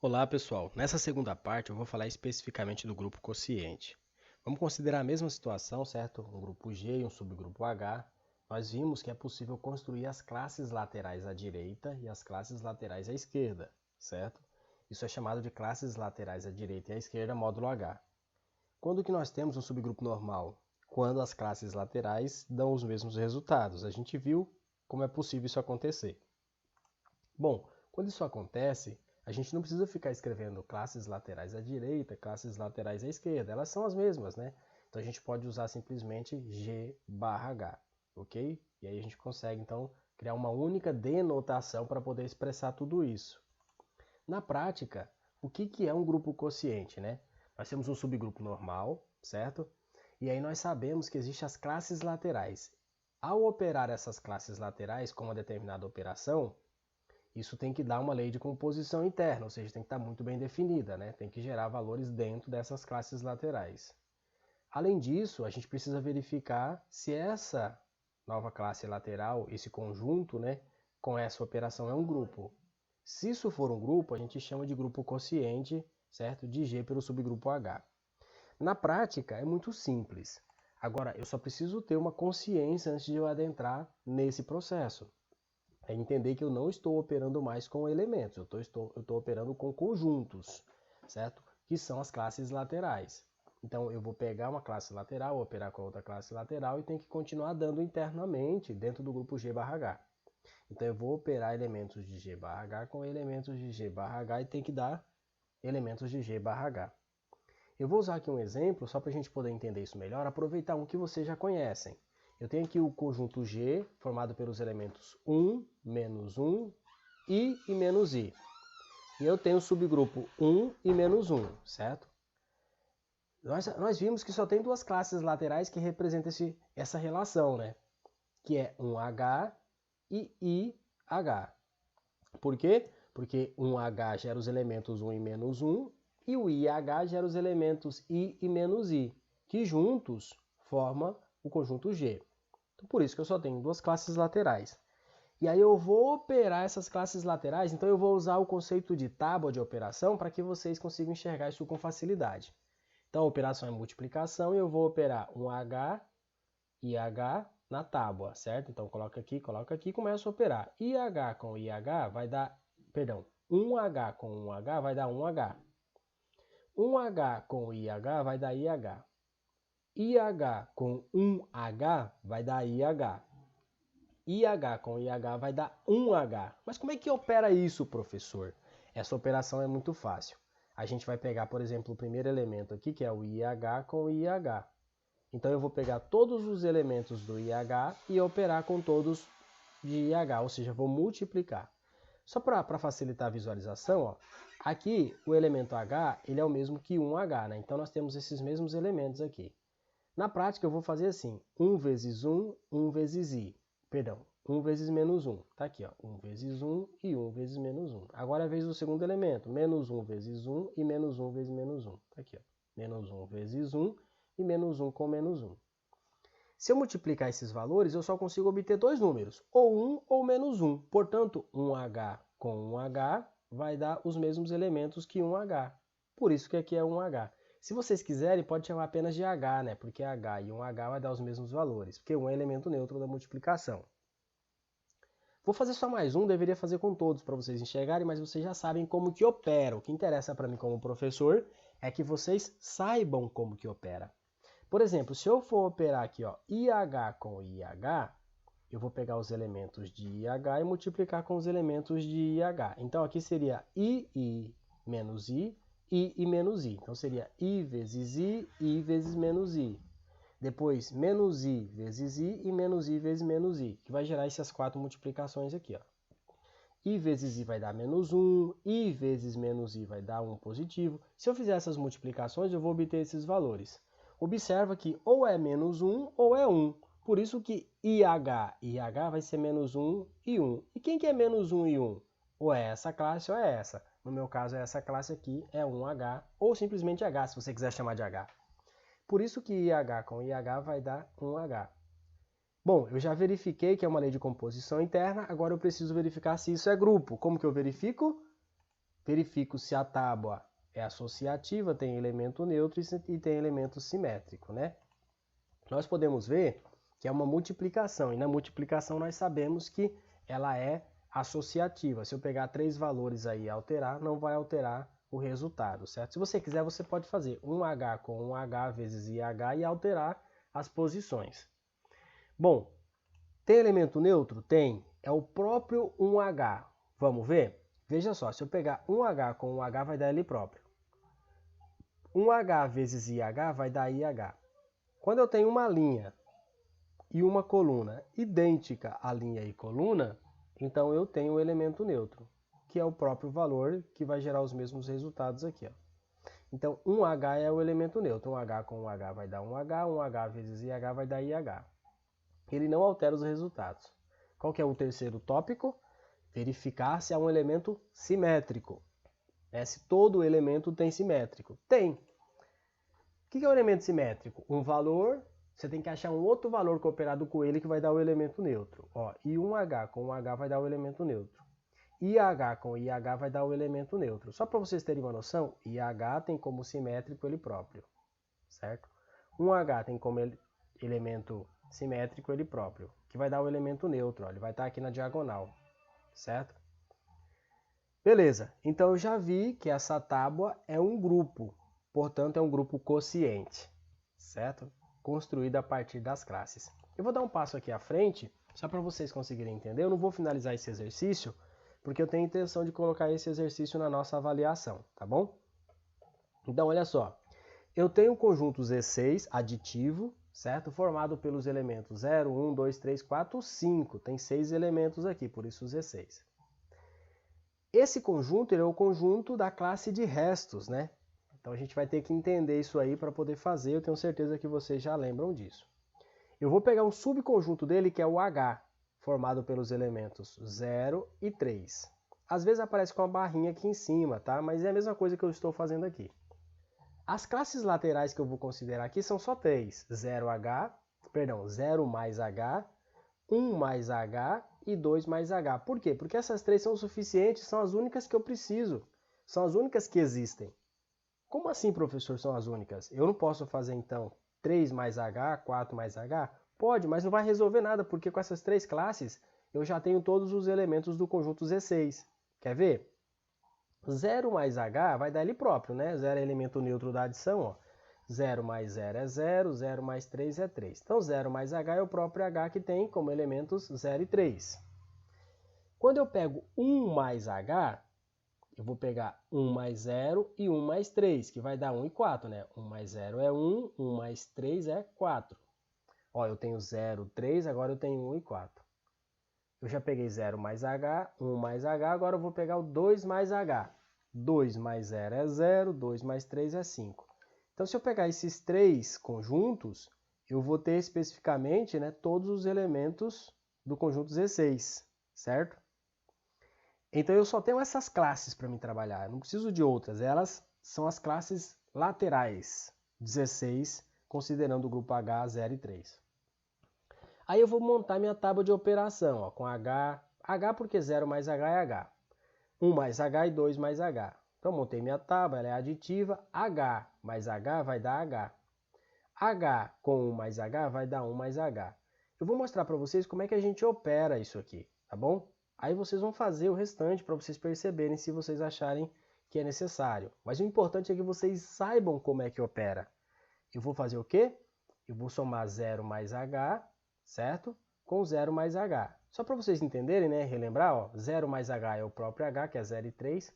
Olá pessoal, nessa segunda parte eu vou falar especificamente do grupo quociente. Vamos considerar a mesma situação, certo? Um grupo G e um subgrupo H. Nós vimos que é possível construir as classes laterais à direita e as classes laterais à esquerda, certo? Isso é chamado de classes laterais à direita e à esquerda módulo H. Quando que nós temos um subgrupo normal? Quando as classes laterais dão os mesmos resultados. A gente viu como é possível isso acontecer. Bom, quando isso acontece, a gente não precisa ficar escrevendo classes laterais à direita, classes laterais à esquerda. Elas são as mesmas, né? Então a gente pode usar simplesmente G barra H, ok? E aí a gente consegue, então, criar uma única denotação para poder expressar tudo isso. Na prática, o que é um grupo quociente, né? Nós temos um subgrupo normal, certo? E aí nós sabemos que existem as classes laterais. Ao operar essas classes laterais com uma determinada operação, isso tem que dar uma lei de composição interna, ou seja, tem que estar muito bem definida, né? Tem que gerar valores dentro dessas classes laterais. Além disso, a gente precisa verificar se essa nova classe lateral, esse conjunto, né, com essa operação é um grupo. Se isso for um grupo, a gente chama de grupo quociente, certo? De G pelo subgrupo H. Na prática, é muito simples. Agora, eu só preciso ter uma consciência antes de eu adentrar nesse processo. É entender que eu não estou operando mais com elementos, eu estou operando com conjuntos, certo? Que são as classes laterais. Então eu vou pegar uma classe lateral, operar com outra classe lateral e tem que continuar dando internamente dentro do grupo G barra H. Então eu vou operar elementos de G barra H com elementos de G barra H e tem que dar elementos de G barra H. Eu vou usar aqui um exemplo só para a gente poder entender isso melhor, aproveitar um que vocês já conhecem. Eu tenho aqui o conjunto G, formado pelos elementos 1, menos 1, I e menos I. E eu tenho o subgrupo 1 e menos 1, certo? Nós vimos que só tem duas classes laterais que representam essa relação, né? Que é 1H e IH. Por quê? Porque 1H gera os elementos 1 e menos 1, e o IH gera os elementos I e menos I, que juntos formam o conjunto G. Então, por isso que eu só tenho duas classes laterais. E aí eu vou operar essas classes laterais, então eu vou usar o conceito de tábua de operação para que vocês consigam enxergar isso com facilidade. Então a operação é multiplicação e eu vou operar um H e H na tábua, certo? Então coloca aqui e começo a operar. IH com IH vai dar, perdão, 1H com 1H vai dar 1H. 1H com IH vai dar IH. IH com 1H vai dar IH. IH com IH vai dar 1H. Mas como é que opera isso, professor? Essa operação é muito fácil. A gente vai pegar, por exemplo, o primeiro elemento aqui, que é o IH com o IH. Então eu vou pegar todos os elementos do IH e operar com todos de IH, ou seja, vou multiplicar. Só para facilitar a visualização, ó, aqui o elemento H ele é o mesmo que 1H, né? Então nós temos esses mesmos elementos aqui. Na prática eu vou fazer assim, 1 vezes 1, 1 vezes I. Perdão, 1 vezes menos 1. Está aqui, ó, 1 vezes 1 e 1 vezes menos 1. Agora é a vez do segundo elemento, menos 1 vezes 1 e menos 1 vezes menos 1. Está aqui, ó, menos 1 vezes 1 e menos 1 com menos 1. Se eu multiplicar esses valores, eu só consigo obter dois números, ou 1 ou menos 1. Portanto, 1H com 1H vai dar os mesmos elementos que 1H. Por isso que aqui é 1H. Se vocês quiserem, pode chamar apenas de H, né? Porque H e 1H vai dar os mesmos valores, porque 1 é elemento neutro da multiplicação. Vou fazer só mais um, deveria fazer com todos para vocês enxergarem, mas vocês já sabem como que opera. O que interessa para mim como professor é que vocês saibam como que opera. Por exemplo, se eu for operar aqui, ó, IH com IH, eu vou pegar os elementos de IH e multiplicar com os elementos de IH. Então aqui seria II menos I e menos I. Então seria I vezes I vezes menos I. Depois, menos I vezes I e menos I vezes menos I, que vai gerar essas quatro multiplicações aqui, ó. I vezes I vai dar menos 1, I vezes menos I vai dar 1 positivo. Se eu fizer essas multiplicações, eu vou obter esses valores. Observa que ou é menos 1 ou é 1. Por isso que IH vai ser menos 1 e 1. E quem que é menos 1 e 1? Ou é essa classe ou é essa. No meu caso, é essa classe aqui, é 1H, ou simplesmente H, se você quiser chamar de H. Por isso que IH com IH vai dar 1H. Bom, eu já verifiquei que é uma lei de composição interna, agora eu preciso verificar se isso é grupo. Como que eu verifico? verifico se a tábua é associativa, tem elemento neutro e tem elemento simétrico, né? Nós podemos ver que é uma multiplicação, e na multiplicação nós sabemos que ela é associativa. Se eu pegar 3 valores aí e alterar, não vai alterar o resultado, certo? Se você quiser, você pode fazer 1H com 1H vezes IH e alterar as posições. Bom, tem elemento neutro? Tem. É o próprio 1H. Vamos ver? Veja só, se eu pegar 1H com 1H, vai dar ele próprio. 1H vezes IH vai dar IH. Quando eu tenho uma linha e uma coluna idêntica à linha e coluna, então eu tenho um elemento neutro, que é o próprio valor que vai gerar os mesmos resultados aqui. Ó. Então, 1H é o elemento neutro. 1H com 1H vai dar 1H, 1H vezes IH vai dar IH. Ele não altera os resultados. Qual que é o terceiro tópico? Verificar se é um elemento simétrico. Se todo elemento tem simétrico. Tem. O que é um elemento simétrico? Um valor, você tem que achar um outro valor cooperado com ele que vai dar o elemento neutro. Ó, e 1H com 1H vai dar o elemento neutro. IH com IH vai dar o elemento neutro. Só para vocês terem uma noção, IH tem como simétrico ele próprio, certo? 1H tem como elemento simétrico ele próprio, que vai dar o elemento neutro, ó, ele vai estar aqui na diagonal, certo? Beleza, então eu já vi que essa tábua é um grupo, portanto é um grupo quociente, certo? Construído a partir das classes. Eu vou dar um passo aqui à frente, só para vocês conseguirem entender. Eu não vou finalizar esse exercício, porque eu tenho a intenção de colocar esse exercício na nossa avaliação, tá bom? Então, olha só. Eu tenho um conjunto Z6 aditivo, certo? Formado pelos elementos 0, 1, 2, 3, 4, 5. Tem 6 elementos aqui, por isso Z6. Esse conjunto é o conjunto da classe de restos, né? Então, a gente vai ter que entender isso aí para poder fazer. Eu tenho certeza que vocês já lembram disso. Eu vou pegar um subconjunto dele, que é o H, formado pelos elementos 0 e 3. Às vezes aparece com uma barrinha aqui em cima, tá? Mas é a mesma coisa que eu estou fazendo aqui. As classes laterais que eu vou considerar aqui são só 3. 0 mais H, 1 mais H e 2 mais H. Por quê? Porque essas 3 são suficientes, são as únicas que eu preciso. São as únicas que existem. Como assim, professor, são as únicas? Eu não posso fazer, então, 3 mais H, 4 mais H? Pode, mas não vai resolver nada, porque com essas 3 classes eu já tenho todos os elementos do conjunto Z6. Quer ver? 0 mais H vai dar ele próprio, né? 0 é elemento neutro da adição, ó. 0 mais 0 é 0, 0 mais 3 é 3. Então, 0 mais H é o próprio H que tem como elementos 0 e 3. Quando eu pego 1 mais H, eu vou pegar 1 mais 0 e 1 mais 3, que vai dar 1 e 4, né? 1 mais 0 é 1, 1 mais 3 é 4. Ó, eu tenho 0, 3, agora eu tenho 1 e 4. Eu já peguei 0 mais H, 1 mais H, agora eu vou pegar o 2 mais H. 2 mais 0 é 0, 2 mais 3 é 5. Então, se eu pegar esses 3 conjuntos, eu vou ter especificamente, né, todos os elementos do conjunto Z6, certo? Então, eu só tenho essas classes para me trabalhar, eu não preciso de outras. Elas são as classes laterais, 16, considerando o grupo H, 0 e 3. Aí eu vou montar minha tábua de operação, ó, com H porque 0 mais H é H. 1 mais H e 2 mais H. Então, montei minha tábua, ela é aditiva. H mais H vai dar H. H com 1 mais H vai dar 1 mais H. Eu vou mostrar para vocês como é que a gente opera isso aqui, tá bom? Aí vocês vão fazer o restante para vocês perceberem se vocês acharem que é necessário. Mas o importante é que vocês saibam como é que opera. Eu vou fazer o quê? Eu vou somar 0 mais H, certo? Com 0 mais H. Só para vocês entenderem, né? Relembrar, ó, 0 mais H é o próprio H, que é 0 e 3.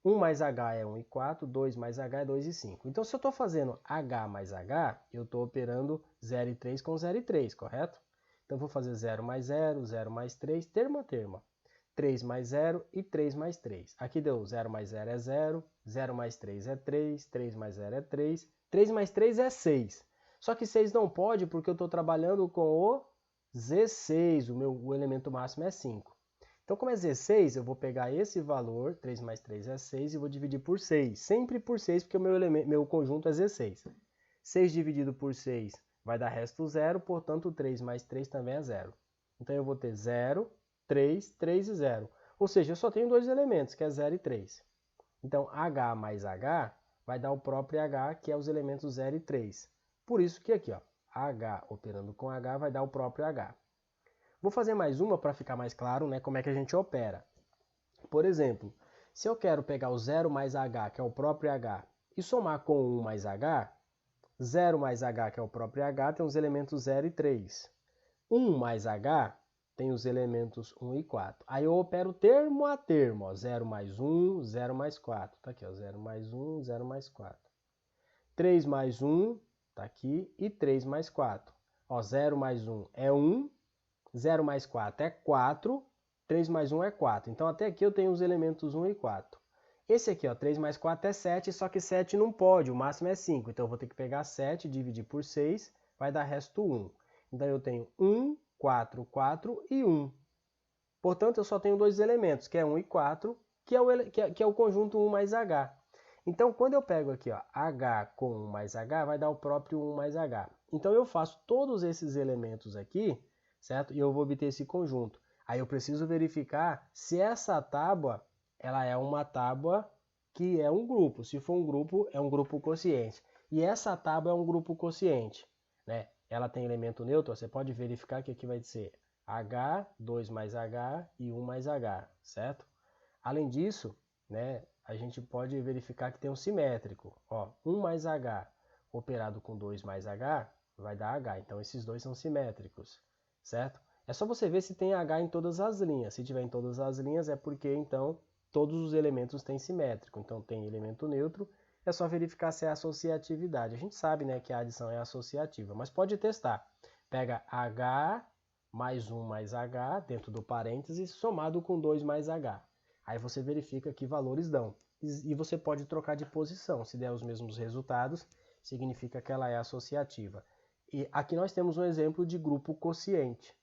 1 mais H é 1 e 4. 2 mais H é 2 e 5. Então, se eu estou fazendo H mais H, eu estou operando 0 e 3 com 0 e 3, correto? Então, vou fazer 0 mais 0, 0 mais 3, termo a termo. 3 mais 0 e 3 mais 3. Aqui deu 0 mais 0 é 0, 0 mais 3 é 3, 3 mais 0 é 3, 3 mais 3 é 6. Só que 6 não pode porque eu estou trabalhando com o Z6, o elemento máximo é 5. Então, como é Z6, eu vou pegar esse valor, 3 mais 3 é 6, e vou dividir por 6. Sempre por 6, porque o meu conjunto é Z6. 6 dividido por 6 vai dar resto 0, portanto, 3 mais 3 também é 0. Então, eu vou ter 0, 3, 3 e 0. Ou seja, eu só tenho dois elementos, que é 0 e 3. Então, H mais H vai dar o próprio H, que é os elementos 0 e 3. Por isso que aqui, ó, H operando com H vai dar o próprio H. Vou fazer mais uma para ficar mais claro, né, como é que a gente opera. Por exemplo, se eu quero pegar o 0 mais H, que é o próprio H, e somar com 1 mais H, 0 mais H, que é o próprio H, tem os elementos 0 e 3. 1 mais H tem os elementos 1 e 4. Aí eu opero termo a termo, ó, 0 mais 1, 0 mais 4. Tá aqui, ó, 0 mais 1, 0 mais 4. 3 mais 1, tá aqui, e 3 mais 4. Ó, 0 mais 1 é 1, 0 mais 4 é 4, 3 mais 1 é 4. Então, até aqui eu tenho os elementos 1 e 4. Esse aqui, ó, 3 mais 4 é 7, só que 7 não pode, o máximo é 5. Então, eu vou ter que pegar 7, dividir por 6, vai dar resto 1. Então, eu tenho 1, 4, 4 e 1. Portanto, eu só tenho dois elementos, que é 1 e 4, que é o conjunto 1 mais H. Então, quando eu pego aqui, ó, H com 1 mais H, vai dar o próprio 1 mais H. Então, eu faço todos esses elementos aqui, certo? E eu vou obter esse conjunto. Aí eu preciso verificar se essa tábua ela é uma tábua que é um grupo. Se for um grupo, é um grupo quociente. E essa tábua é um grupo quociente, né? Ela tem elemento neutro, você pode verificar que aqui vai ser H, 2 mais H e 1 mais H, certo? Além disso, né, a gente pode verificar que tem um simétrico. Ó, 1 mais H operado com 2 mais H vai dar H. Então, esses dois são simétricos, certo? É só você ver se tem H em todas as linhas. Se tiver em todas as linhas, é porque, então, todos os elementos têm simétrico. Então, tem elemento neutro. É só verificar se é associatividade. A gente sabe, né, que a adição é associativa, mas pode testar. Pega H mais 1 mais H dentro do parênteses somado com 2 mais H. Aí você verifica que valores dão. E você pode trocar de posição. Se der os mesmos resultados, significa que ela é associativa. E aqui nós temos um exemplo de grupo quociente.